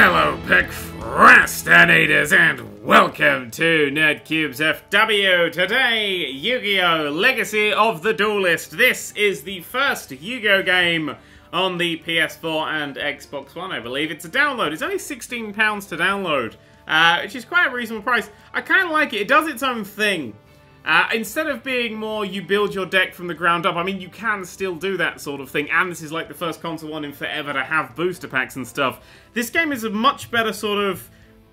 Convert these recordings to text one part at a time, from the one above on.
Hello, procrastinators, and welcome to Nerd3's FW. Today, Yu-Gi-Oh! Legacy of the Duelist. This is the first Yu-Gi-Oh! Game on the PS4 and Xbox One, I believe. It's a download. It's only £16 to download, which is quite a reasonable price. I kind of like it. It does its own thing. Instead of being more you build your deck from the ground up, I mean, you can still do that sort of thing, and this is like the first console one in forever to have booster packs and stuff. This game is a much better sort of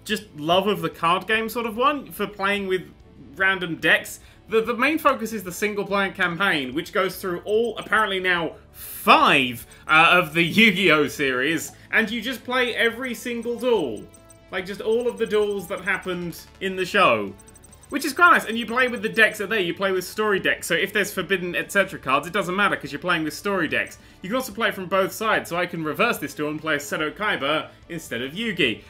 just love of the card game sort of one for playing with random decks. The main focus is the single-player campaign, which goes through all, apparently now, 5 of the Yu-Gi-Oh! Series, and you just play every single duel. Like, just all of the duels that happened in the show. Which is quite nice, and you play with the decks that are there. You play with story decks, so if there's forbidden etc. cards, it doesn't matter because you're playing with story decks. You can also play from both sides, so I can reverse this duel and play a Seto Kaiba instead of Yugi.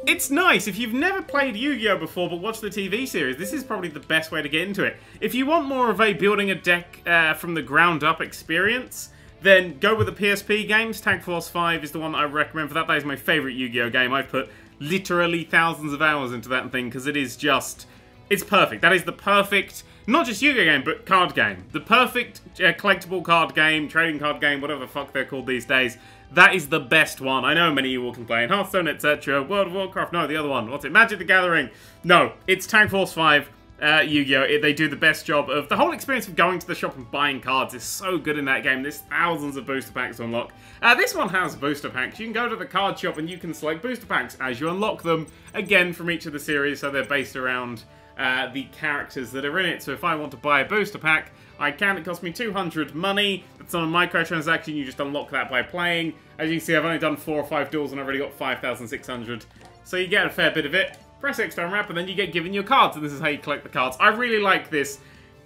It's nice. If you've never played Yu-Gi-Oh! Before but watched the TV series, this is probably the best way to get into it. If you want more of a building a deck from the ground up experience, then go with the PSP games. Tag Force 5 is the one that I recommend for that. That is my favourite Yu-Gi-Oh! Game. I've put literally thousands of hours into that thing because it is just... it's perfect. That is the perfect, not just Yu-Gi-Oh! Game, but card game. The perfect collectible card game, trading card game, whatever the fuck they're called these days. That is the best one. I know many of you all can play in Hearthstone, etc. World of Warcraft, no, the other one. What's it? Magic the Gathering. No, it's Tag Force 5, Yu-Gi-Oh! They do the best job of... the whole experience of going to the shop and buying cards is so good in that game. There's thousands of booster packs to unlock. This one has booster packs. You can go to the card shop and you can select booster packs as you unlock them, again, from each of the series, so they're based around... the characters that are in it. So if I want to buy a booster pack, I can. It costs me 200 money. That's on a microtransaction. You just unlock that by playing. As you can see, I've only done 4 or 5 duels and I've already got 5,600. So you get a fair bit of it. Press X to unwrap and then you get given your cards. And this is how you collect the cards. I really like this.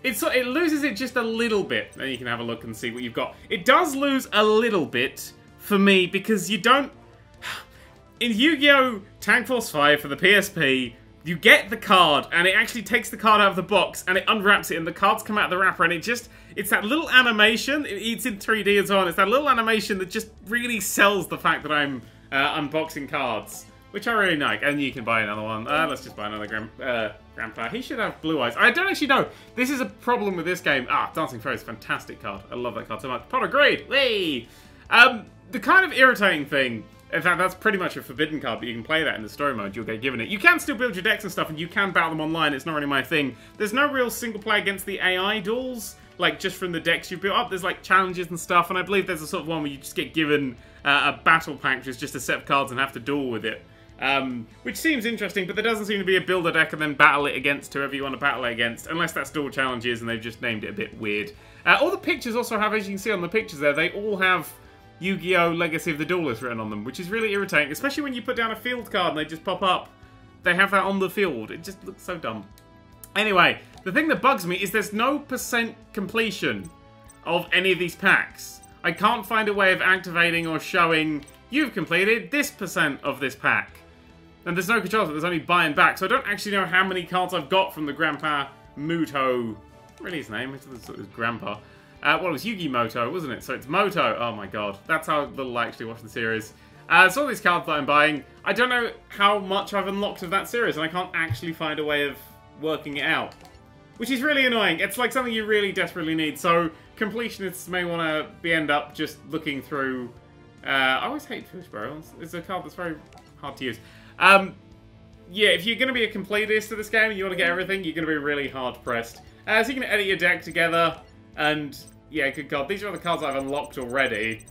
It loses it just a little bit. Then you can have a look and see what you've got. It does lose a little bit for me because you don't... in Yu-Gi-Oh! Tag Force 5 for the PSP... you get the card, and it actually takes the card out of the box, and it unwraps it, and the cards come out of the wrapper, and it's that little animation, it's in 3D as well, and it's that little animation that just really sells the fact that I'm unboxing cards, which I really like, and you can buy another one. Let's just buy another Grandpa. He should have blue eyes. I don't actually know. This is a problem with this game. Dancing Fairy is a fantastic card. I love that card so much. Pot of Greed! Whee! The kind of irritating thing... in fact, that's pretty much a forbidden card, but you can play that in the story mode, you'll get given it. You can still build your decks and stuff, and you can battle them online, it's not really my thing. There's no real single play against the AI duels, like just from the decks you built up. There's like challenges and stuff, and I believe there's a sort of one where you just get given a battle pack, which is just a set of cards and have to duel with it. Which seems interesting, but there doesn't seem to be a build a deck and then battle it against whoever you want to battle it against, unless that's duel challenges and they've just named it a bit weird. All the pictures also have, as you can see on the pictures there, they all have... Yu-Gi-Oh! Legacy of the Duelist written on them, which is really irritating, especially when you put down a field card and they just pop up. They have that on the field. It just looks so dumb. Anyway, the thing that bugs me is there's no % completion of any of these packs. I can't find a way of activating or showing you've completed this % of this pack. And there's no controls, there's only buy and back, so I don't actually know how many cards I've got from the Grandpa Muto. Really his name, it's his grandpa. Well, it was Yugi Moto, wasn't it? So it's Moto. Oh my god. That's how little I actually watch the series. So all these cards that I'm buying, I don't know how much I've unlocked of that series, and I can't actually find a way of working it out. Which is really annoying. It's like something you really desperately need. So completionists may want to end up just looking through... I always hate fish barrels. It's a card that's very hard to use. Yeah, if you're going to be a completist of this game and you want to get everything, you're going to be really hard pressed. So you can edit your deck together. And, yeah, good god. These are all the cards I've unlocked already.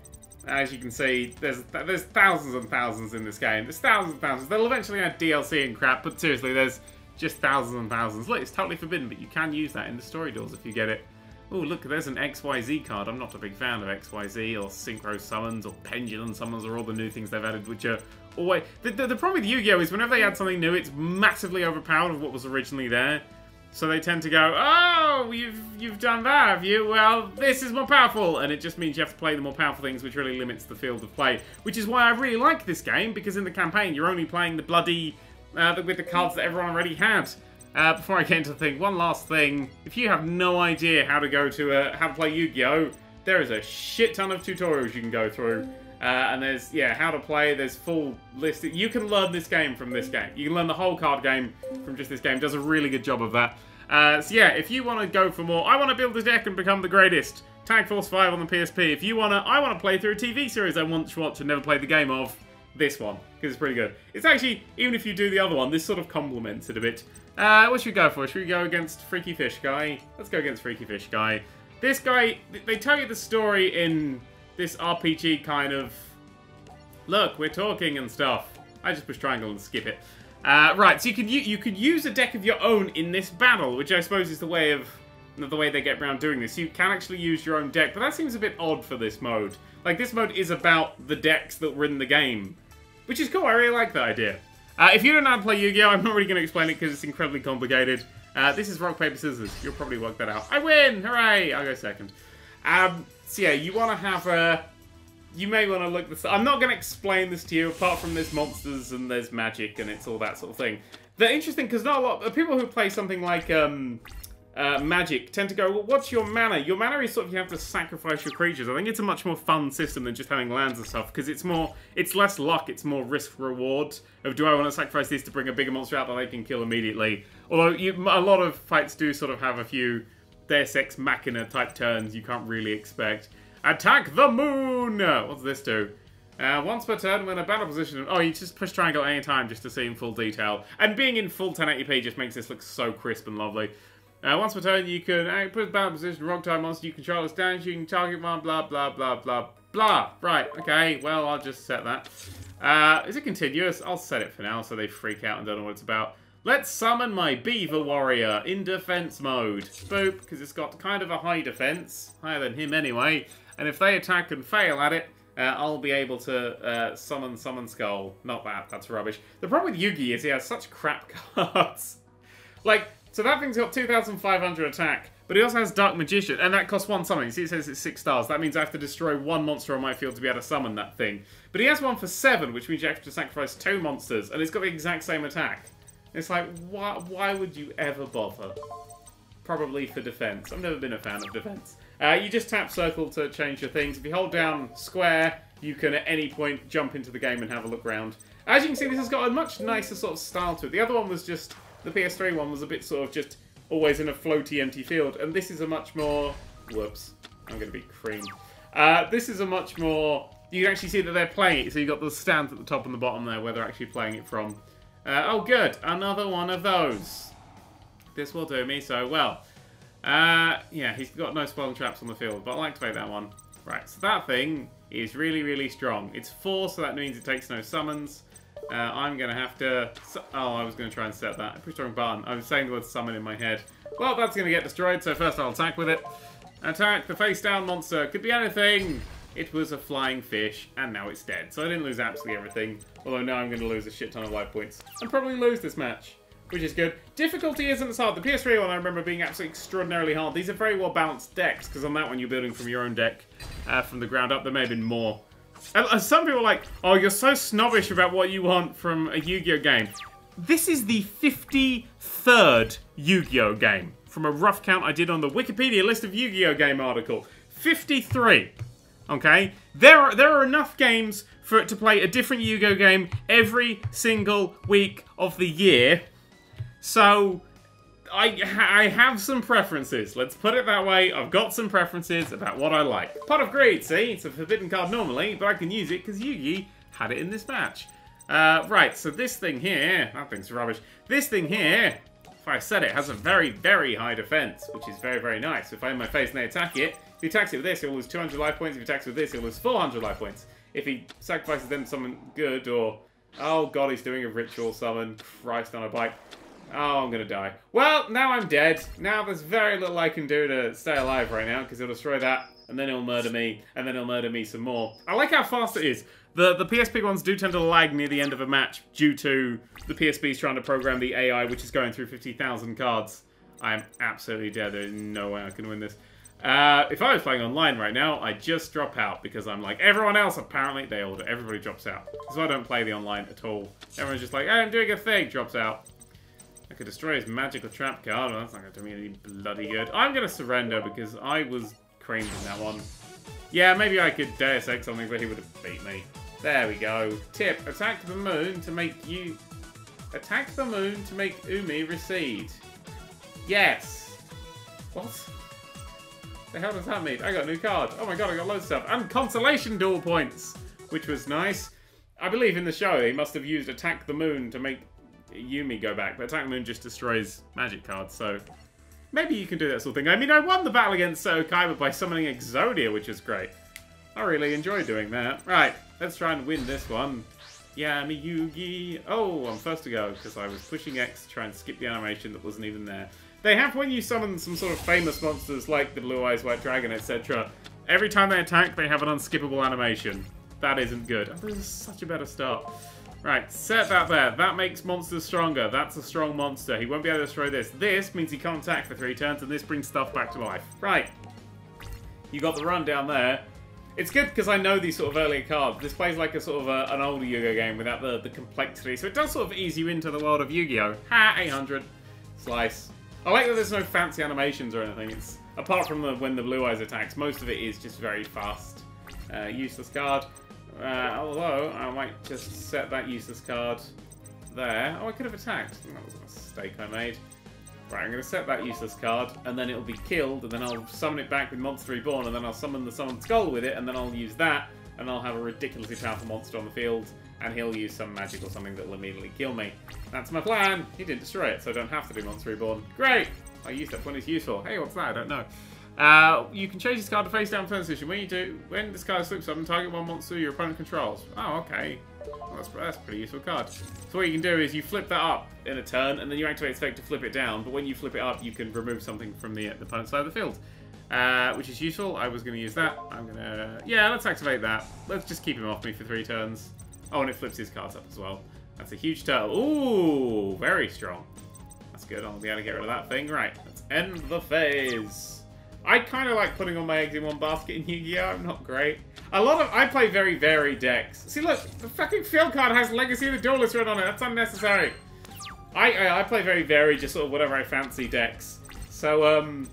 As you can see, there's thousands and thousands in this game. There's thousands and thousands. They'll eventually add DLC and crap, but seriously, there's just thousands and thousands. Look, it's totally forbidden, but you can use that in the story duels if you get it. Oh, look, there's an XYZ card. I'm not a big fan of XYZ, or Synchro Summons, or Pendulum Summons, or all the new things they've added, which are always... The problem with Yu-Gi-Oh! Is whenever they add something new, it's massively overpowered of what was originally there. So they tend to go, oh, you've done that, have you? Well, this is more powerful. And it just means you have to play the more powerful things, which really limits the field of play. Which is why I really like this game, because in the campaign, you're only playing the bloody... with the cards that everyone already had. Before I get into the thing, one last thing. If you have no idea how to go to how to play Yu-Gi-Oh! There is a shit ton of tutorials you can go through. And there's, yeah, how to play. There's full list. You can learn this game from this game. You can learn the whole card game from just this game. Does a really good job of that. So yeah, if you want to go for more, I want to build a deck and become the greatest. Tag Force 5 on the PSP. If you want to, I want to play through a TV series I once watched and never played the game of, this one, because it's pretty good. It's actually, even if you do the other one, this sort of complements it a bit. What should we go for? Should we go against Freaky Fish Guy? Let's go against Freaky Fish Guy. This guy, they tell you the story in this RPG kind of, look, we're talking and stuff. I just push triangle and skip it. Right, so you could use a deck of your own in this battle, which I suppose is the way they get around doing this. You can actually use your own deck, but that seems a bit odd for this mode. Like, this mode is about the decks that were in the game, which is cool. I really like that idea. If you don't know how to play Yu-Gi-Oh!, I'm not really going to explain it because it's incredibly complicated. This is rock, paper, scissors. You'll probably work that out. I win! Hooray! I'll go second. So yeah, you want to have a... You may want to look this... I'm not going to explain this to you, apart from there's monsters and there's magic and it's all that sort of thing. They're interesting because not a lot of people who play something like magic tend to go, well, what's your mana? Your mana is sort of you have to sacrifice your creatures. I think it's a much more fun system than just having lands and stuff because it's less luck, it's more risk-reward of do I want to sacrifice this to bring a bigger monster out that I can kill immediately. Although a lot of fights do sort of have a few Deus Ex Machina type turns you can't really expect. Attack the moon! What's this do? Once per turn, when a battle position... Oh, you just push triangle any time just to see in full detail. And being in full 1080p just makes this look so crisp and lovely. Once per turn, you can put battle position, rock time monster you control its damage, you can target one, blah, blah, blah, blah, blah. Right, okay, well, I'll just set that. Is it continuous? I'll set it for now so they freak out and don't know what it's about. Let's summon my Beaver Warrior in defense mode. Boop, because it's got kind of a high defense. Higher than him anyway. And if they attack and fail at it, I'll be able to summon Skull. Not that, that's rubbish. The problem with Yugi is he has such crap cards. Like, so that thing's got 2,500 attack, but he also has Dark Magician, and that costs one summon. See, it says it's 6 stars. That means I have to destroy one monster on my field to be able to summon that thing. But he has one for 7, which means you have to sacrifice 2 monsters, and it's got the exact same attack. It's like, why would you ever bother? Probably for defense. I've never been a fan of defense. You just tap circle to change your things. If you hold down square, you can at any point jump into the game and have a look around. As you can see, this has got a much nicer sort of style to it. The other one was just, the PS3 one was a bit sort of just always in a floaty empty field. And this is a much more, whoops, I'm going to be cream. This is a much more, you can actually see that they're playing it. So you've got the stands at the top and the bottom there where they're actually playing it from. Oh good, another one of those. This will do me so well. Yeah, he's got no spell and traps on the field, but I'll activate that one. Right, so that thing is really, really strong. It's 4, so that means it takes no summons. I'm going to have to... Oh, I was going to try and set that. I pushed the wrong button. I was saying the word summon in my head. Well, that's going to get destroyed, so first I'll attack with it. Attack the face-down monster. Could be anything. It was a flying fish, and now it's dead. So I didn't lose absolutely everything. Although now I'm going to lose a shit ton of life points. And probably lose this match, which is good. Difficulty isn't as hard. The PS3 one I remember being absolutely extraordinarily hard. These are very well balanced decks, because on that one you're building from your own deck from the ground up. There may have been more. And some people are like, oh, you're so snobbish about what you want from a Yu-Gi-Oh game. This is the 53rd Yu-Gi-Oh game. From a rough count I did on the Wikipedia list of Yu-Gi-Oh game article. 53. Okay? There are enough games for it to play a different Yu-Gi-Oh game every single week of the year. So, I have some preferences. Let's put it that way. I've got some preferences about what I like. Pot of Greed, see? It's a forbidden card normally, but I can use it because Yugi had it in this match. Right, so this thing here... That thing's rubbish. This thing here, if I said it, has a very, very high defense, which is very, very nice. If I in my face and they attack it, if he attacks it with this, he'll lose 200 life points. If he attacks it with this, he'll lose 400 life points. If he sacrifices them to someone good, or... Oh god, he's doing a ritual summon. Christ on a bike. Oh, I'm gonna die. Well, now I'm dead. Now there's very little I can do to stay alive right now, because he'll destroy that, and then he'll murder me, and then he'll murder me some more. I like how fast it is. The PSP ones do tend to lag near the end of a match due to the PSP's trying to program the AI, which is going through 50,000 cards. I am absolutely dead. There's no way I can win this. If I was playing online right now, I'd just drop out, because I'm like everyone else, apparently. Everybody drops out. So I don't play the online at all. Everyone's just like, hey, I'm doing a thing, drops out. I could destroy his magical trap card. Well, that's not going to do me any bloody good. I'm going to surrender because I was creamed in that one. Yeah, maybe I could Deus Ex something, but he would have beat me. There we go. Tip, attack the moon to make you... Attack the moon to make Umi recede. Yes. What? The hell does that mean? I got a new card. Oh my god, I got loads of stuff. And consolation duel points, which was nice. I believe in the show he must have used attack the moon to make Yumi go back, but attack the moon just destroys magic cards, so maybe you can do that sort of thing. I mean, I won the battle against Kaiba by summoning Exodia, which is great. I really enjoyed doing that. Right, let's try and win this one. Yami Yugi. Oh, I'm first to go because I was pushing X to try and skip the animation that wasn't even there. They have, when you summon some sort of famous monsters like the Blue Eyes White Dragon, etc., every time they attack, they have an unskippable animation. That isn't good. Oh, this is such a better start. Right, set that there. That makes monsters stronger. That's a strong monster. He won't be able to destroy this. This means he can't attack for 3 turns, and this brings stuff back to life. Right. You got the run down there. It's good because I know these sort of earlier cards. This plays like a sort of an older Yu-Gi-Oh game without the complexity, so it does sort of ease you into the world of Yu-Gi-Oh! Ha! 800. Slice. I like that there's no fancy animations or anything. It's apart from when the Blue Eyes attacks, most of it is just very fast. Useless card. Although, I might just set that useless card there. Oh, I could have attacked. That was a mistake I made. Right, I'm going to set that useless card, and then it'll be killed, and then I'll summon it back with Monster Reborn, and then I'll summon the Summoned Skull with it, and then I'll use that, and I'll have a ridiculously powerful monster on the field, and he'll use some magic or something that will immediately kill me. That's my plan! He didn't destroy it, so I don't have to do Monster Reborn. Great! I use that when it's useful. Hey, what's that? I don't know. You can change this card to face down turn position. When this card slips up and target one monster your opponent controls. Oh, okay. Well, that's a pretty useful card. So what you can do is you flip that up in a turn, and then you activate its effect to flip it down. But when you flip it up, you can remove something from the opponent's side of the field, which is useful. I was going to use that. Yeah, let's activate that. Let's just keep him off me for 3 turns. Oh, and it flips his cards up as well. That's a huge turtle. Ooh, very strong. That's good. I'll be able to get rid of that thing. Right, let's end the phase. I kind of like putting all my eggs in one basket in Yu-Gi-Oh! I'm not great. I play very varied decks. See, look, the fucking field card has Legacy of the Duelist written on it. That's unnecessary. I play very varied, just sort of whatever I fancy decks. So,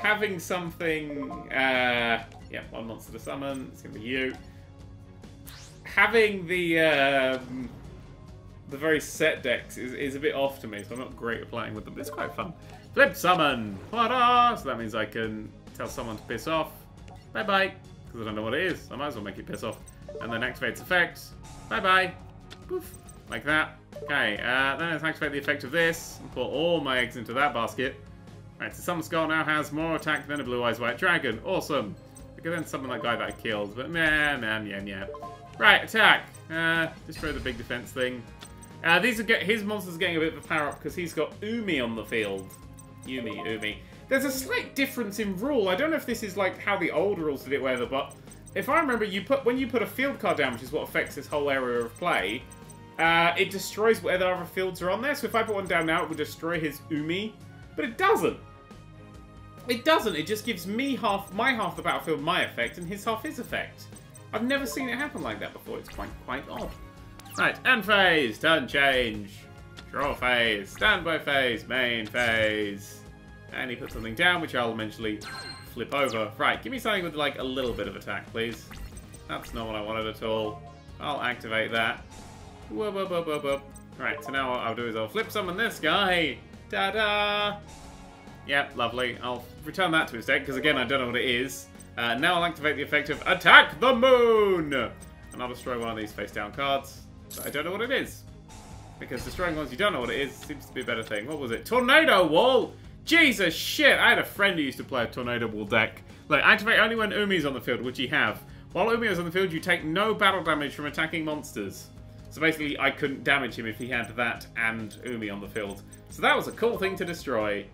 having something, yeah, one monster to summon. It's gonna be you. Having the very set decks is a bit off to me, so I'm not great at playing with them, but it's quite fun. Flip summon! Ta-da! So that means I can tell someone to piss off. Bye-bye. Because I don't know what it is. I might as well make it piss off. And then activate its effect. Bye-bye. Poof. Like that. Okay, then let's activate the effect of this. And put all my eggs into that basket. Right, so Summoned Skull now has more attack than a Blue Eyes White Dragon. Awesome. I could then summon that guy that I killed, but yeah. Right, attack. Destroy the big defense thing. His monster's getting a bit of a power-up because he's got Umi on the field. Umi. There's a slight difference in rule. I don't know if this is like how the old rules did it, whatever, but if I remember, when you put a field card down, which is what affects this whole area of play, it destroys whatever other fields are on there. So if I put one down now, it would destroy his Umi, but it doesn't. It doesn't. It just gives me my half the battlefield my effect, and his half his effect. I've never seen it happen like that before. It's quite odd. Right, end phase, turn change. Draw phase, standby phase, main phase. And he puts something down, which I'll eventually flip over. Right, give me something with like a little bit of attack, please. That's not what I wanted at all. I'll activate that. Whoop, whoop, whoop, whoop, whoop. Right, so now what I'll do is I'll flip summon this guy. Ta-da! Yep, lovely. I'll return that to his deck, because again, I don't know what it is. Now I'll activate the effect of Attack the Moon! And I'll destroy one of these face-down cards. But I don't know what it is. Because destroying ones you don't know what it is seems to be a better thing. What was it? Tornado Wall! Jesus shit! I had a friend who used to play a Tornado Wall deck. Like, activate only when Umi's on the field, which you have. While Umi is on the field, you take no battle damage from attacking monsters. So basically, I couldn't damage him if he had that and Umi on the field. So that was a cool thing to destroy.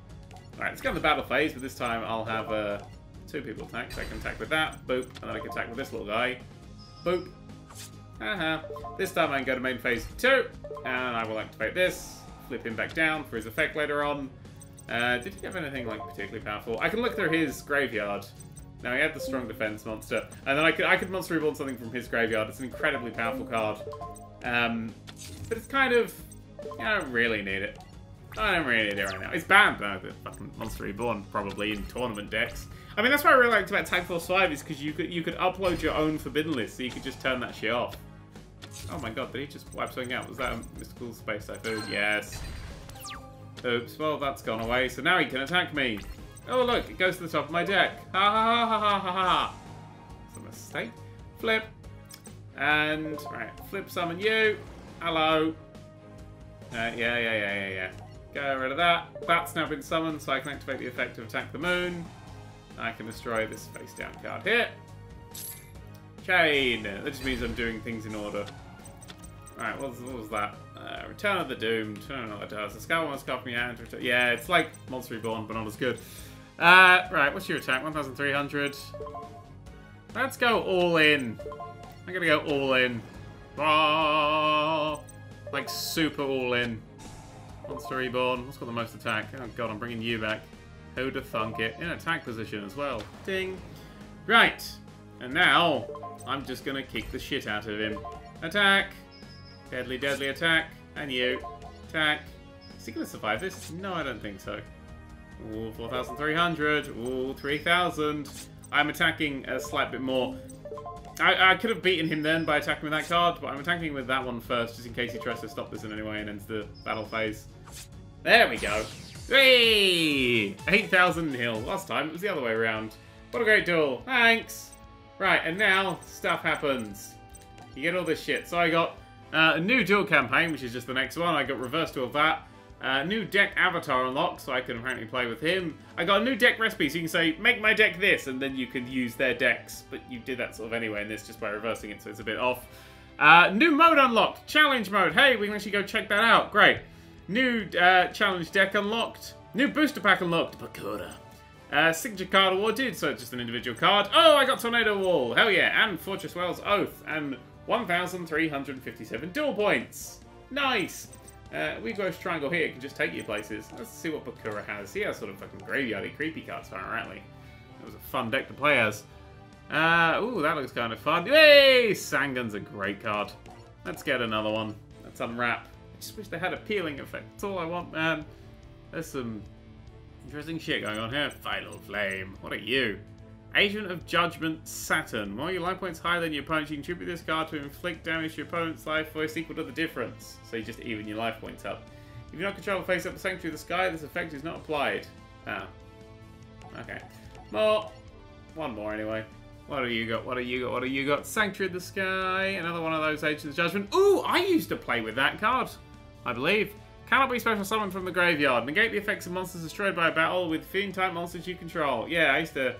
Alright, let's go in the battle phase, but this time I'll have 2 people attack. So I can attack with that, boop, and then I can attack with this little guy. Boop. This time I can go to main phase 2, and I will activate this, flip him back down for his effect later on. Did he have anything like particularly powerful? I can look through his graveyard. Now he had the strong defense monster, and then I could monster reborn something from his graveyard. It's an incredibly powerful card, but it's kind of, I don't really need it. I don't really need it right now. It's banned though, the fucking monster reborn probably in tournament decks. I mean, that's what I really liked about Tag Force 5 is because you could upload your own forbidden list, so you could just turn that shit off. Oh my god, did he just wipe something out? Was that a mystical space typhoon? Yes. Oops, well that's gone away, so now he can attack me. Oh look, it goes to the top of my deck. Ha ha ha ha ha ha. It's a mistake. Flip. And, right, flip summon you. Hello. Yeah. Get rid of that. That's now been summoned, so I can activate the effect of Attack the Moon. I can destroy this face down card here. Chain. That just means I'm doing things in order. Right, what was that? Return of the Doomed. I don't know what it does. The Skull wants to copy me out. Yeah, it's like Monster Reborn, but not as good. Right, what's your attack? 1,300. Let's go all in. I'm gonna go all in. Like super all in. Monster Reborn. What's got the most attack? Oh god, I'm bringing you back. Who'da thunk it? In attack position as well. Ding. Right. And now, I'm just gonna kick the shit out of him. Attack. Deadly, deadly attack. And you. Attack. Is he gonna survive this? No, I don't think so. Ooh, 4,300. Ooh, 3,000. I'm attacking a slight bit more. I could have beaten him then by attacking with that card, but I'm attacking with that one first, just in case he tries to stop this in any way and ends the battle phase. There we go. Hey! 8,000 nil. Last time, it was the other way around. What a great duel. Thanks! Right, and now, stuff happens. You get all this shit. So I got a new duel campaign, which is just the next one. I got reverse duel that. New deck avatar unlocked, so I can apparently play with him. I got a new deck recipe, so you can say, make my deck this, and then you can use their decks. But you did that sort of anyway in this, just by reversing it, so it's a bit off. New mode unlocked, challenge mode. Hey, we can actually go check that out. Great. New challenge deck unlocked. New booster pack unlocked. Bakura. Signature card awarded, so it's just an individual card. Oh, I got Tornado Wall. Hell yeah. And Fortress Wells Oath. And 1,357 duel points. Nice. We go triangle here, can just take you places. Let's see what Bakura has. He has sort of fucking graveyardy, creepy cards, apparently. It was a fun deck to play as. Ooh, that looks kind of fun. Hey! Sangan's a great card. Let's get another one. Let's unwrap. I just wish they had a peeling effect. That's all I want, man. There's some interesting shit going on here. Final Flame. What are you? Agent of Judgment, Saturn. While your life points higher than your opponent, you can tribute this card to inflict damage to your opponent's life force equal to the difference. So you just even your life points up. If you do not control the face up the Sanctuary of the Sky, this effect is not applied. Ah. Okay. More. One more anyway. What do you got? What do you got? What do you got? Sanctuary of the Sky. Another one of those Agents of Judgment. Ooh, I used to play with that card, I believe. Cannot be special summoned from the graveyard. Negate the effects of monsters destroyed by a battle with fiend-type monsters you control. Yeah, I used to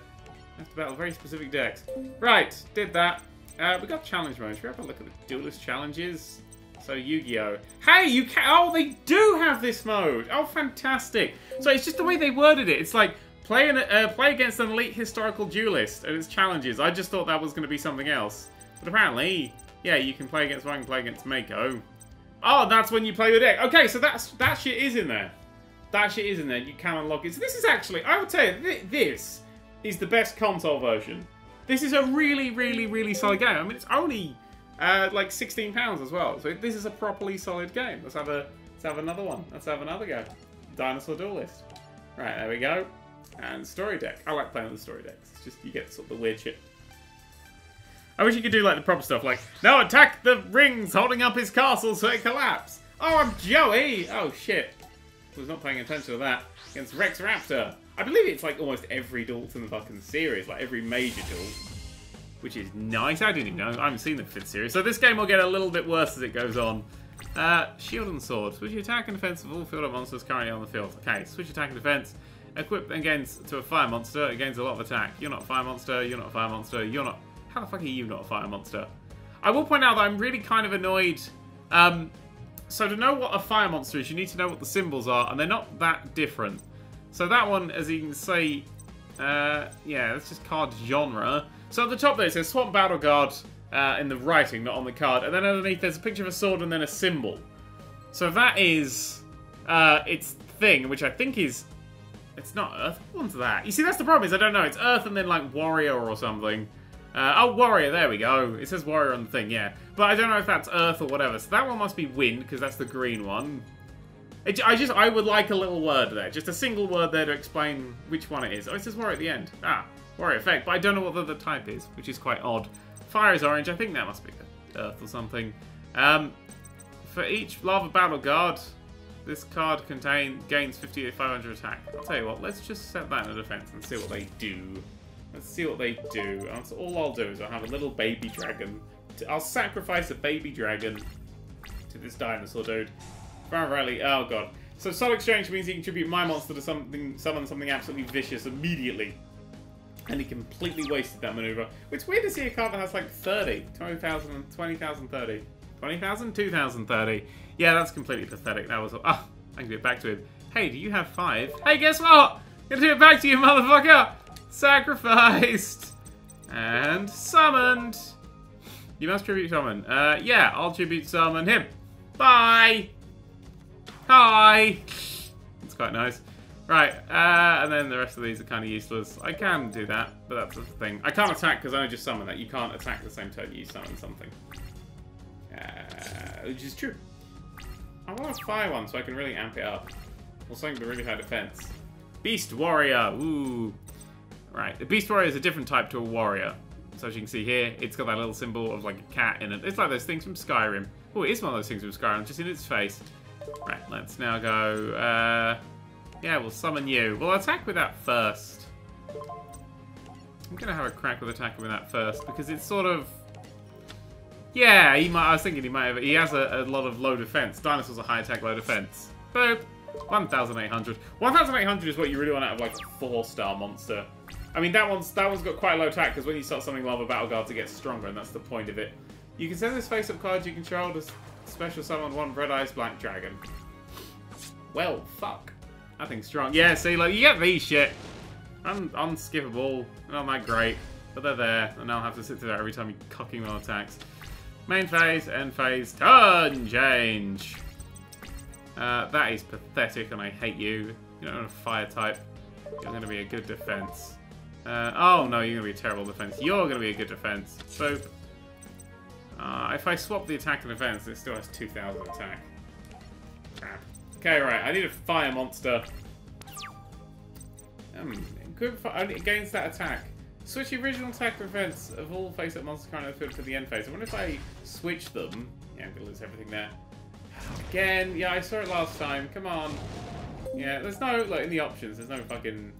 have to battle very specific decks. Right, did that. We got challenge mode. Should we have a look at the Duelist challenges? So, Yu-Gi-Oh! Hey, you can. Oh, they do have this mode! Oh, fantastic! So, it's just the way they worded it. It's like, play against an elite historical duelist, and it's challenges. I just thought that was going to be something else. But apparently, yeah, you can play against one, play against Mako. Oh, that's when you play the deck. Okay, so that shit is in there. That shit is in there. You can unlock it. So, this is actually, I would say, this is the best console version. This is a really, really, really solid game. I mean, it's only like £16 as well. So this is a properly solid game. Let's have another one. Let's have another go. Dinosaur Duelist. Right, there we go. And story deck. I like playing with the story decks. It's just you get sort of the weird shit. I wish you could do like the proper stuff, like now attack the rings holding up his castle so it collapse. Oh, I'm Joey. Oh shit. I was not paying attention to that. Against Rex Raptor. I believe it's like almost every duel in the fucking series, like every major duel. Which is nice. I didn't even know. I haven't seen the 5th series. So this game will get a little bit worse as it goes on. Shield and Sword. Switch your attack and defense of all field of monsters currently on the field. Okay, switch attack and defense. Equip against to a fire monster. It gains a lot of attack. You're not a fire monster. You're not a fire monster. You're not... How the fuck are you not a fire monster? I will point out that I'm really kind of annoyed. So to know what a fire monster is, you need to know what the symbols are, and they're not that different. So that one, as you can see, yeah, that's just card genre. So at the top there, it says Swamp Battle Guard in the writing, not on the card. And then underneath, there's a picture of a sword and then a symbol. So that is its thing, which I think is... It's not Earth. What one's that? You see, that's the problem, is I don't know. It's Earth and then, like, Warrior or something. Oh, Warrior, there we go. It says Warrior on the thing, yeah. But I don't know if that's Earth or whatever. So that one must be Wind, because that's the green one. I would like a little word there. Just a single word there to explain which one it is. Oh, it says Warrior at the end. Ah, Warrior effect, but I don't know what the other type is, which is quite odd. Fire is orange. I think that must be Earth or something. For each Lava Battle Guard, this card gains 500 attack. I'll tell you what, let's just set that in a defense and see what they do. Let's see what they do. And so all I'll do is I'll have a little baby dragon. I'll sacrifice a baby dragon to this dinosaur dude. Rally, oh god. So Soul Exchange means he can tribute my monster to summon something absolutely vicious immediately. And he completely wasted that maneuver. It's weird to see a card that has like 30. 20,000, 20,000, 30. 20,000, 2,030. Yeah, that's completely pathetic. That was... Oh, I can give it back to him. Hey, do you have 5? Hey, guess what? I'm gonna do it back to you, motherfucker! Sacrificed! And summoned! You must tribute summon. Yeah, I'll tribute summon him. Bye! Hi! It's quite nice. Right, and then the rest of these are kind of useless. I can do that, but that's the thing. I can't attack because I just summon that. You can't attack the same turn you summon something. Which is true. I want a fire one so I can really amp it up. Or something with really high defense. Beast Warrior! Ooh. Right, the Beast Warrior is a different type to a warrior. So as you can see here, it's got that little symbol of like a cat in it. It's like those things from Skyrim. Oh, it is one of those things from Skyrim, just in its face. Right, let's now go... yeah, we'll summon you. We'll attack with that first. I'm going to have a crack with attacking with that first, because it's sort of... Yeah, I was thinking he might have... He has a lot of low defense. Dinosaurs are high attack, low defense. Boop. 1,800. 1,800 is what you really want out of like a 4-star monster. I mean, that one's got quite a low attack, because when you start summoning Lava Battle Guards, it gets stronger, and that's the point of it. You can send this face-up card you control to special summon one Red Eyes Black Dragon. Well, fuck. That thing's strong. Yeah, see, like, you get these shit. Unskippable. Not that great. But they're there, and I'll have to sit through that every time you're cocking on attacks. Main phase, end phase, turn change. That is pathetic, and I hate you. You're not a fire type. You're going to be a good defense. Oh no, you're going to be a terrible defense. You're going to be a good defense. Boop. If I swap the attack and defense, it still has 2,000 attack. Crap. Okay, right. I need a fire monster. Good against that attack. Switch the original attack defense of all face-up monsters currently filled for the end phase. I wonder if I switch them. Yeah, I'm going to lose everything there. Again, yeah, I saw it last time. Come on. Yeah, there's no, like, in the options, there's no fucking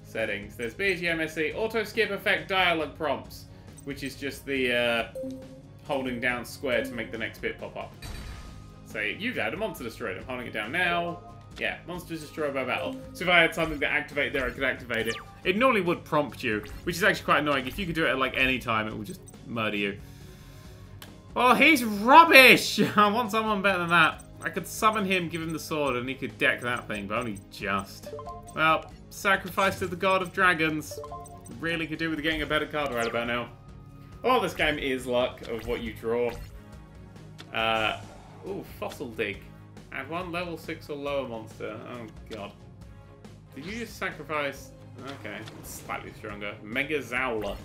settings. There's BGMSC, auto-skip effect dialogue prompts, which is just the, holding down square to make the next bit pop up. Say, you've had a monster destroyed. I'm holding it down now. Yeah, monsters destroyed by battle. So if I had something to activate there, I could activate it. It normally would prompt you, which is actually quite annoying. If you could do it at, like, any time, it would just murder you. Oh, he's rubbish! I want someone better than that. I could summon him, give him the sword, and he could deck that thing, but only just. Well, sacrifice to the god of dragons. Really could do with getting a better card right about now. Oh, this game is luck of what you draw. Ooh, Fossil Dig. Add one level 6 or lower monster. Oh, god. Did you just sacrifice... Okay, it's slightly stronger. Mega Zowler.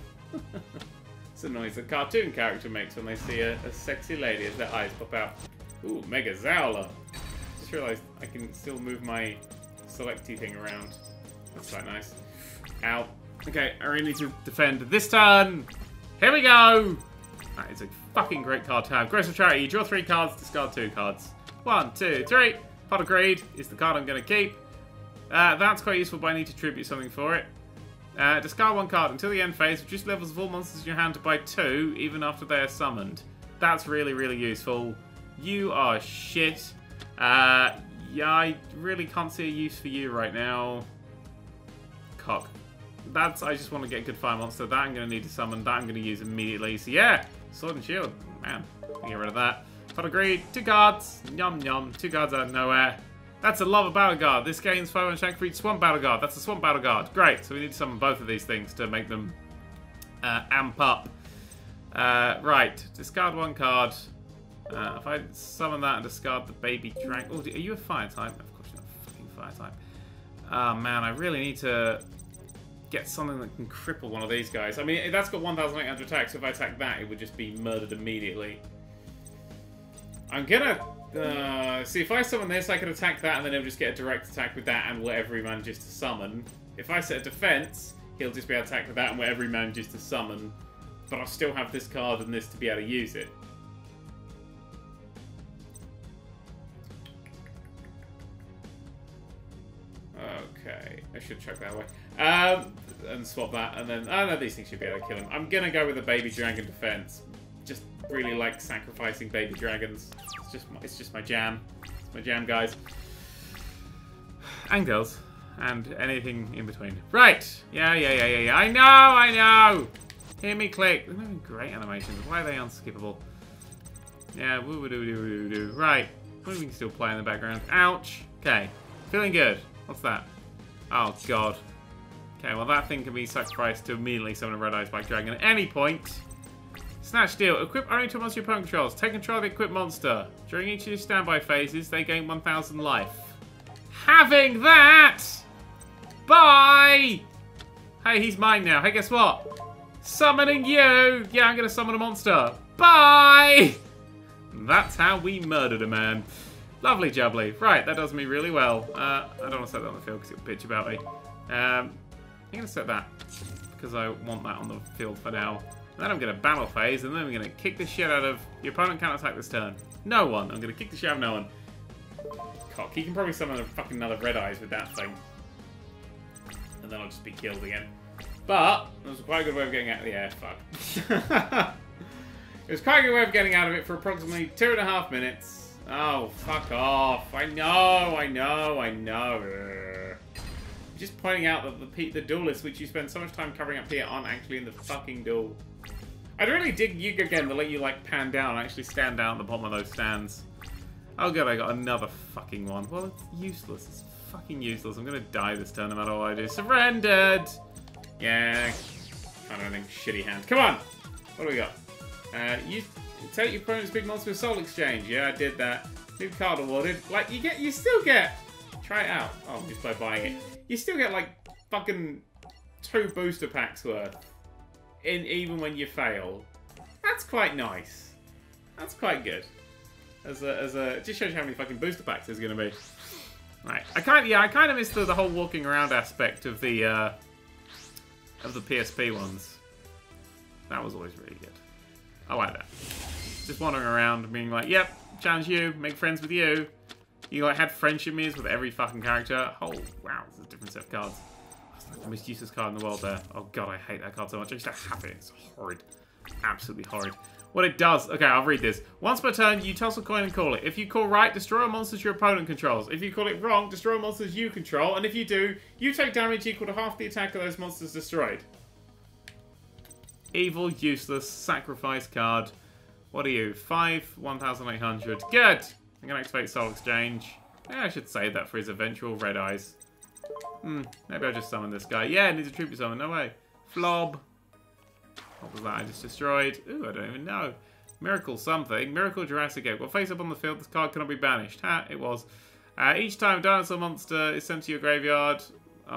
It's a noise a cartoon character makes when they see a sexy lady as their eyes pop out. Ooh, Mega Zowler. Just realised I can still move my selecty thing around. That's quite nice. Ow. Okay, I really need to defend this turn. Here we go. That is a fucking great card to have. Grace of Charity. You draw 3 cards, discard 2 cards. 1, 2, 3. Pot of Greed is the card I'm going to keep. That's quite useful, but I need to tribute something for it. Discard 1 card until the end phase. Reduce levels of all monsters in your hand by 2, even after they are summoned. That's really, really useful. You are shit. Yeah, I really can't see a use for you right now. Cock. I just want to get a good fire monster. That I'm going to need to summon. That I'm going to use immediately. So yeah, Sword and Shield. Man, get rid of that. Pot of Greed. 2 cards. Yum yum. 2 cards out of nowhere. That's a Lava Battle Guard. This gains 500 shank for each Swamp Battle Guard. That's a Swamp Battle Guard. Great. So we need to summon both of these things to make them amp up. Right. Discard 1 card. If I summon that and discard the baby dragon... Oh, are you a fire type? Of course you're not a fucking fire type. Oh man, I really need to get something that can cripple one of these guys. I mean, that's got 1,800 attack, so if I attack that, it would just be murdered immediately. I'm gonna... see, if I summon this, I can attack that, and then it'll just get a direct attack with that and whatever he manages to summon. If I set a defense, he'll just be able to attack with that and whatever he manages to summon. But I'll still have this card and this to be able to use it. Okay, I should check that way. And swap that, and then... Oh no, these things should be able to kill him. I'm gonna go with a baby dragon defense. Just really like sacrificing baby dragons. It's just my jam. It's my jam, guys. And girls. And anything in between. Right! Yeah. I know! Hear me click. They're not even great animations. Why are they unskippable? Yeah, woo-doo-doo-doo-doo. Right. What do we still play in the background? Ouch! Okay. Feeling good. What's that? Oh, God. Okay, well, that thing can be sacrificed to immediately summon a Red-Eyed Spike Dragon at any point. Snatch Deal. Equip only to a monster your opponent controls. Take control of the equipped monster. During each of your standby phases, they gain 1,000 life. Having that! Bye! Hey, he's mine now. Hey, guess what? Summoning you! Yeah, I'm going to summon a monster. Bye! That's how we murdered a man. Lovely jubbly. Right, that does me really well. I don't want to set that on the field because it'll bitch about me. I'm going to set that because I want that on the field for now. And then I'm going to battle phase, and then I'm going to kick the shit out of... Your opponent can't attack this turn. No one. I'm going to kick the shit out of no one. Cock. He can probably summon a fucking another Red Eyes with that thing. And then I'll just be killed again. But, it was quite a good way of getting out of the air. Fuck. It was quite a good way of getting out of it for approximately 2.5 minutes. Oh, fuck off. I know. Just pointing out that the duelists, which you spend so much time covering up here, aren't actually in the fucking duel. I'd really dig Yu-Gi-Oh! Again to let you, like, pan down and actually stand down at the bottom of those stands. Oh god, I got another fucking one. Well, it's useless. It's fucking useless. I'm gonna die this turn no matter what I do. Surrendered! Yeah. I don't think. Shitty hand. Come on! What do we got? You take your opponent's big monster with soul exchange. Yeah, I did that. New card awarded. Like, you still get... Try it out. Oh, just by buying it. You still get, like, fucking 2 booster packs worth. Even when you fail. That's quite nice. That's quite good. It just shows you how many fucking booster packs there's going to be. Right. I kind of miss the whole walking around aspect of the PSP ones. That was always really good. I like that. Just wandering around being like, yep, challenge you, make friends with you. You like had friendship mirrors with every fucking character. Oh, wow, this is a different set of cards. That's like the most useless card in the world there. Oh god, I hate that card so much. I used to have it. It's horrid. Absolutely horrid. What it does... Okay, I'll read this. Once per turn, you toss a coin and call it. If you call right, destroy a monster your opponent controls. If you call it wrong, destroy monsters you control. And if you do, you take damage equal to half the attack of those monsters destroyed. Evil, useless, sacrifice card. What are you? 5, 1,800. Good! I'm going to activate Soul Exchange. Yeah, I should save that for his eventual Red Eyes. Maybe I'll just summon this guy. Yeah, it needs a tribute summon. No way. Flob. What was that I just destroyed? Ooh, I don't even know. Miracle something. Miracle Jurassic Egg. Well, face up on the field, this card cannot be banished. Ha, it was. Each time a dinosaur monster is sent to your graveyard,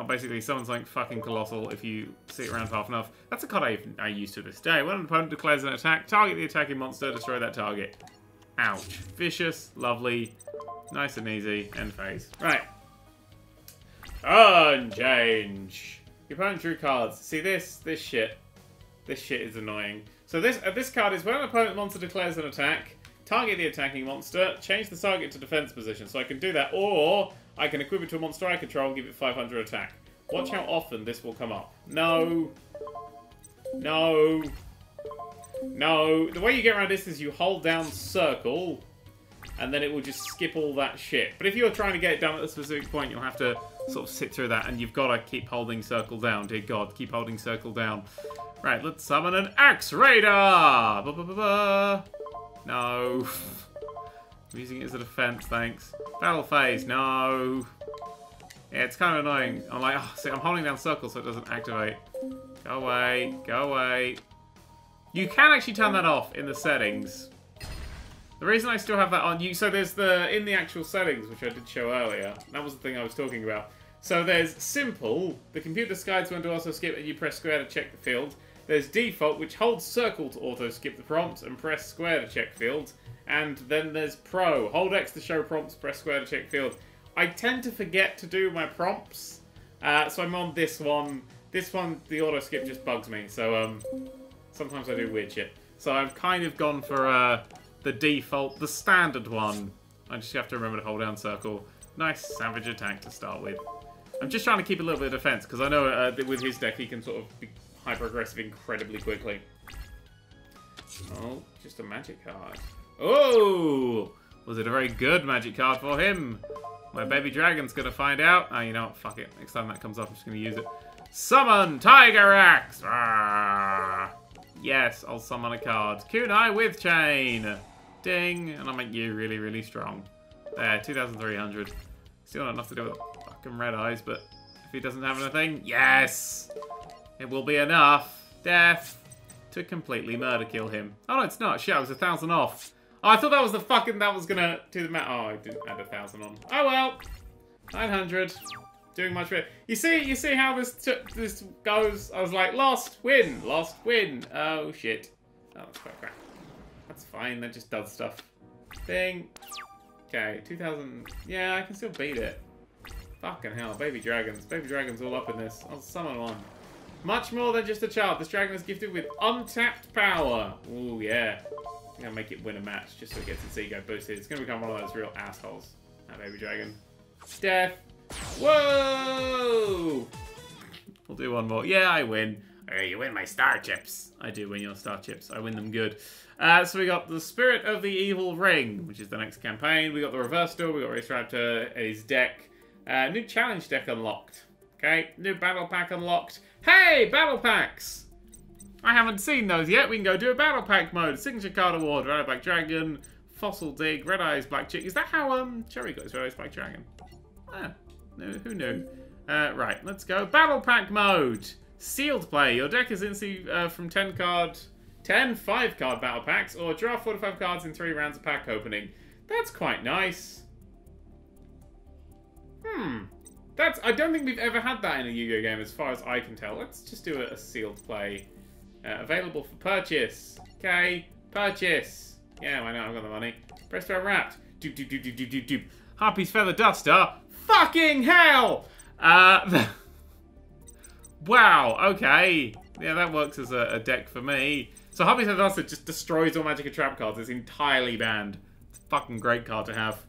basically summon something fucking colossal if you see it around far enough. That's a card I use to this day. When an opponent declares an attack, target the attacking monster, destroy that target. Ouch. Vicious, lovely, nice and easy, end phase. Right. Unchange. Your opponent drew cards. See this shit. This shit is annoying. So this card is when an opponent monster declares an attack, target the attacking monster, change the target to defense position. So I can do that, or I can equip it to a monster I control and give it 500 attack. Watch how often this will come up. No. No. No. The way you get around this is you hold down circle, and then it will just skip all that shit. But if you're trying to get it done at a specific point, you'll have to sort of sit through that, and you've got to keep holding circle down. Dear God, keep holding circle down. Right, let's summon an Axe Raider! No. I'm using it as a defense, thanks. Battle phase, no. Yeah, it's kind of annoying. I'm like, oh, see, I'm holding down circle so it doesn't activate. Go away, go away. You can actually turn that off in the settings. The reason I still have that on, so there's in the actual settings, which I did show earlier, that was the thing I was talking about. So there's simple, the computer guides when to auto skip and you press square to check the field. There's default, which holds circle to auto skip the prompt and press square to check field. And then there's pro, hold X to show prompts, press square to check field. I tend to forget to do my prompts, so I'm on this one. This one, the auto skip just bugs me, so sometimes I do weird shit. So I've kind of gone for the default, the standard one. I just have to remember to hold down circle. Nice savage attack to start with. I'm just trying to keep a little bit of defense, because I know that with his deck he can sort of be hyper-aggressive incredibly quickly. Oh, just a magic card. Oh! Was it a very good magic card for him? My baby dragon's gonna find out. Oh, you know what? Fuck it. Next time that comes up, I'm just gonna use it. Summon Tiger Axe! Ah! Yes, I'll summon a card. Kunai with chain! Ding! And I'll make you really, really strong. There, 2,300. Still not enough to do with fucking red eyes, but if he doesn't have anything, yes! It will be enough. Death. To completely murder kill him. Oh no, it's not. Shit, I was 1,000 off. Oh, I thought that was the fucking, that was gonna do the math. Oh, I didn't add 1,000 on. Oh well. 900. Doing much better. You see how this goes? I was like, lost, win, lost, win. Oh shit. Oh, that's quite crap. That's fine, that just does stuff. Thing. Okay, 2,000. Yeah, I can still beat it. Fucking hell, baby dragons. Baby dragons all up in this. I'll summon one. Much more than just a child. This dragon is gifted with untapped power. Ooh, yeah. I'm gonna make it win a match just so it gets its ego boosted. It's gonna become one of those real assholes. That baby dragon. Death. Whoa! We'll do one more. Yeah, I win. Oh, you win my star chips. I do win your star chips. I win them good. So we got the Spirit of the Evil Ring, which is the next campaign. We got the Reverse Duel. We got Race Raptor, his deck. New challenge deck unlocked. Okay, new battle pack unlocked. Hey, battle packs! I haven't seen those yet. We can go do a battle pack mode. Signature card award, Red Eye Black Dragon, Fossil Dig, Red Eyes Black Chick. Is that how Cherry got his Red Eyes Black Dragon? Ah, no, who knew? Right, let's go. Battle pack mode. Sealed play. Your deck is instantly from 10 5-card battle packs, or draw 4 to 5 cards in 3 rounds of pack opening. That's quite nice. I don't think we've ever had that in a Yu-Gi-Oh game as far as I can tell. Let's just do a sealed play. Available for purchase. Okay, purchase. Yeah, why not? I've got the money. Press to wrapped. Doop, doop, doop, doop, doop, doop, doop. Harpy's Feather Duster. Fucking hell! Wow, okay. Yeah, that works as a deck for me. So Harpy's Feather Duster just destroys all magic and trap cards. It's entirely banned. It's a fucking great card to have.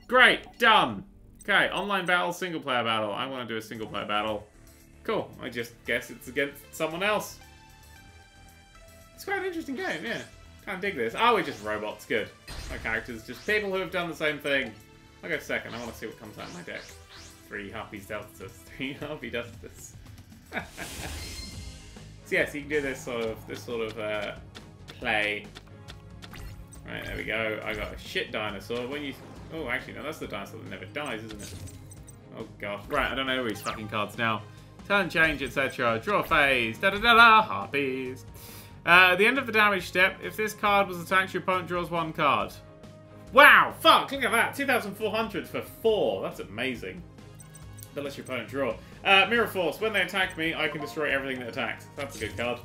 Great, done. Okay, online battle, single player battle. I want to do a single player battle. Cool, I just guess it's against someone else. It's quite an interesting game, yeah. Can't dig this. Oh, we're just robots, good. My character's just people who have done the same thing. I'll go second, I want to see what comes out of my deck. 3 Harpy Dusters, 3 Harpy Dusters. So yes, you can do this sort of play. Right, there we go. I got a shit dinosaur. When you... Oh, actually, no, that's the dinosaur that never dies, isn't it? Oh, God. Right, I don't know these fucking cards now. Turn change, etc. Draw phase. Da-da-da-da. Harpies. At the end of the damage step, if this card was attacked, your opponent draws 1 card. Wow! Fuck! Look at that! 2,400 for 4. That's amazing. That lets your opponent draw. Mirror Force. When they attack me, I can destroy everything that attacks. That's a good card.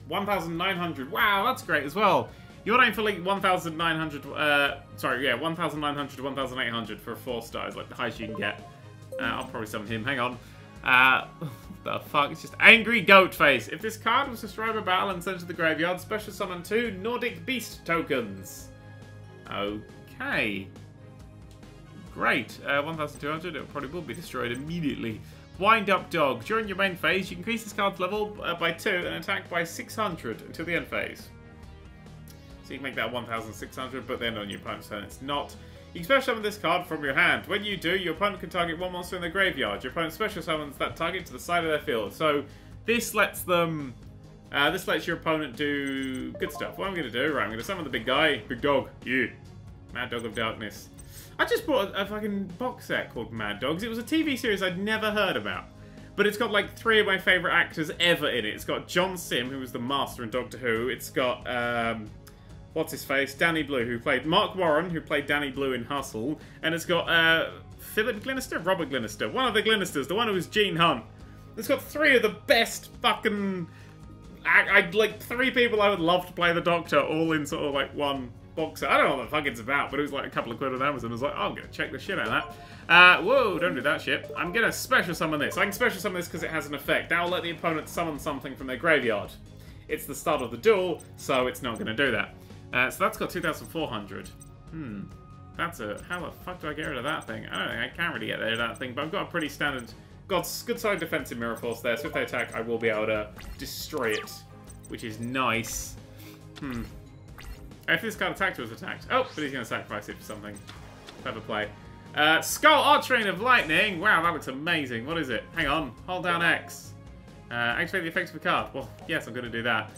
1,900. Wow, that's great as well. You're aiming for like 1,900, 1,900 to 1,800 for a 4-star is like the highest you can get. I'll probably summon him, hang on. What the fuck, it's just Angry Goat Face. If this card was destroyed by battle and sent to the graveyard, special summon 2 Nordic Beast tokens. Okay. Great, 1,200, it probably will be destroyed immediately. Wind Up Dog. During your main phase, you can increase this card's level by 2 and attack by 600 until the end phase. So you can make that 1,600, but then on your opponent's turn it's not. You can special summon this card from your hand. When you do, your opponent can target 1 monster in the graveyard. Your opponent special summons that target to the side of their field. So this lets them... this lets your opponent do good stuff. What I'm going to do, right, I'm going to summon the big guy. Big dog. You. Mad Dog of Darkness. I just bought a fucking box set called Mad Dogs. It was a TV series I'd never heard about. But it's got like 3 of my favourite actors ever in it. It's got John Sim, who was the Master in Doctor Who. It's got... what's his face? Danny Blue, who played Mark Warren, who played Danny Blue in Hustle. And it's got Philip Glenister? Robert Glenister. One of the Glenisters, the one who was Gene Hunt. It's got 3 of the best fucking... like 3 people I would love to play the Doctor, all in sort of like one boxer. I don't know what the fuck it's about, but it was like a couple of quid on Amazon. I was like, oh, I'm gonna check the shit out of that. Whoa, don't do that shit. I'm gonna special summon this. I can special summon this because it has an effect. That will let the opponent summon something from their graveyard. It's the start of the duel, so it's not gonna do that. So that's got 2,400. That's a... How the fuck do I get rid of that thing? I don't think I can really get rid of that thing, but I've got a pretty standard... Got good side defensive Mirror Force there, so if they attack, I will be able to destroy it, which is nice. If this card attacked, it was attacked. Oh, but he's going to sacrifice it for something. Clever play. Skull Archtrain of Lightning. Wow, that looks amazing. What is it? Hang on. Hold down X. Activate the effects of a card. Well, yes, I'm going to do that.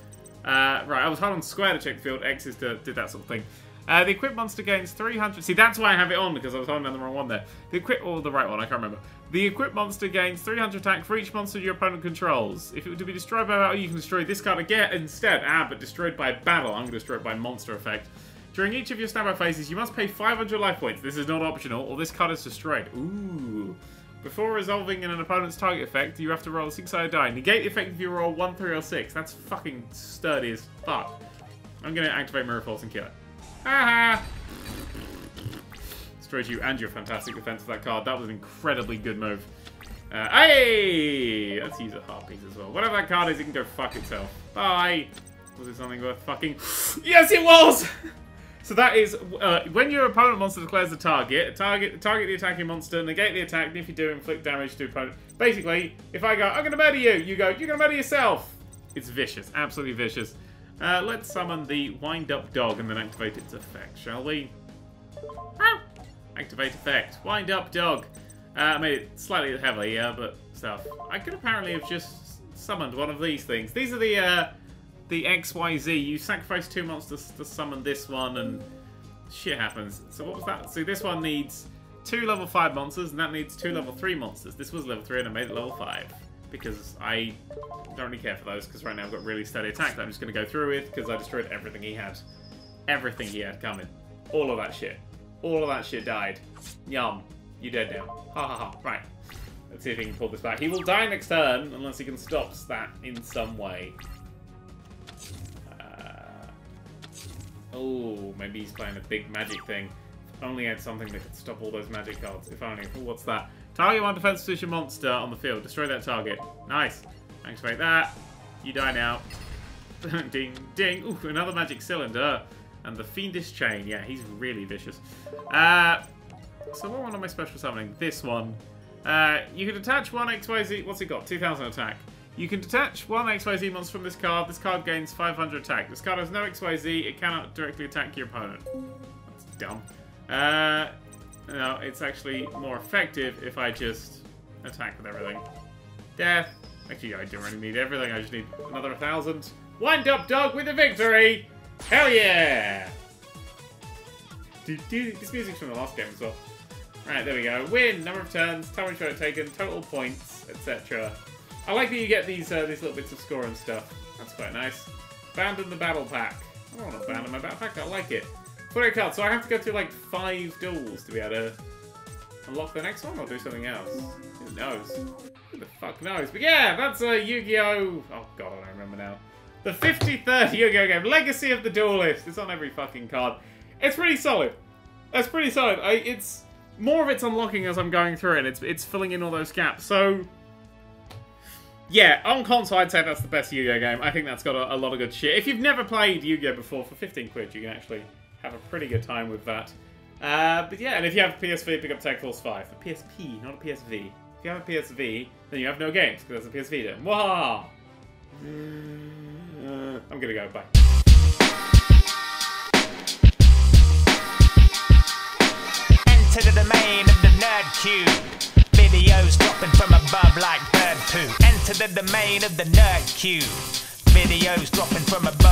Right, I was holding square to check the field. X is to did that sort of thing. The equipped monster gains 300... See, that's why I have it on, because I was holding down the wrong one there. The equipped... Or the right one, I can't remember. The equipped monster gains 300 attack for each monster your opponent controls. If it were to be destroyed by battle, you can destroy this card again instead. But destroyed by battle. I'm going to destroy it by monster effect. During each of your standby phases, you must pay 500 life points. This is not optional, or this card is destroyed. Ooh. Before resolving in an opponent's target effect, you have to roll a 6-sided die. Negate the effect if you roll 1, 3, or 6. That's fucking sturdy as fuck. I'm going to activate Mirror Force and kill it. Haha! Destroyed you and your fantastic defense of that card. That was an incredibly good move. Hey! Let's use a heart piece as well. Whatever that card is, it can go fuck itself. Bye! Was it something worth fucking... Yes, it was! So that is, when your opponent monster declares a target the attacking monster, negate the attack, and if you do, inflict damage to opponent. Basically, if I go, I'm gonna murder you, you go, you're gonna murder yourself! It's vicious, absolutely vicious. Let's summon the wind-up dog and then activate its effect, shall we? Activate effect. Wind-up dog. I made it slightly heavier, but stuff. I could apparently have just summoned one of these things. These are the XYZ. You sacrifice 2 monsters to summon this one, and shit happens. So what was that? So this one needs 2 level 5 monsters, and that needs 2 level 3 monsters. This was level 3, and I made it level 5. Because I don't really care for those, because right now I've got really steady attack that I'm just going to go through with, because I destroyed everything he had. Everything he had coming. All of that shit. All of that shit died. Yum. You dead now. Ha ha ha. Right. Let's see if he can pull this back. He will die next turn, unless he can stop that in some way. Oh, maybe he's playing a big magic thing. If only he had something that could stop all those magic cards. If only. Oh, what's that? Target one defense position monster on the field. Destroy that target. Nice. Activate that. You die now. Ding, ding. Ooh, another magic cylinder. And the Fiendish Chain. Yeah, he's really vicious. So what one am I special summoning? This one. You can detach one XYZ... What's it got? 2,000 attack. You can detach one XYZ monster from this card. This card gains 500 attack. This card has no XYZ. It cannot directly attack your opponent. That's dumb. No, it's actually more effective if I just attack with everything. Death. Actually, I don't really need everything. I just need another 1,000. Wind up dog with a victory! Hell yeah! This music's from the last game as well. Right, there we go. Win, number of turns, time and shot taken, total points, etc. I like that you get these little bits of score and stuff. That's quite nice. Abandon the battle pack. I don't want to abandon my battle pack. I like it. 48 cards, so I have to go through like 5 duels to be able to unlock the next one or do something else. Who knows? Who the fuck knows? But yeah, that's a Yu-Gi-Oh! Oh god, I don't remember now. The 53rd Yu-Gi-Oh! Game. Legacy of the Duelist. It's on every fucking card. It's pretty solid. That's pretty solid. It's more of it's unlocking as I'm going through it. It's filling in all those gaps. So yeah, on console, I'd say that's the best Yu-Gi-Oh! Game. I think that's got a lot of good shit. If you've never played Yu-Gi-Oh! Before, for 15 quid, you can actually have a pretty good time with that. But yeah, and if you have a PSV, pick up Tag Force 5. A PSP, not a PSV. If you have a PSV, then you have no games, because that's a PSV then. Wah! I'm gonna go, bye. Enter the domain of the Nerd³. Videos dropping from above like bird poo. Enter the domain of the Nerd³. Videos dropping from above.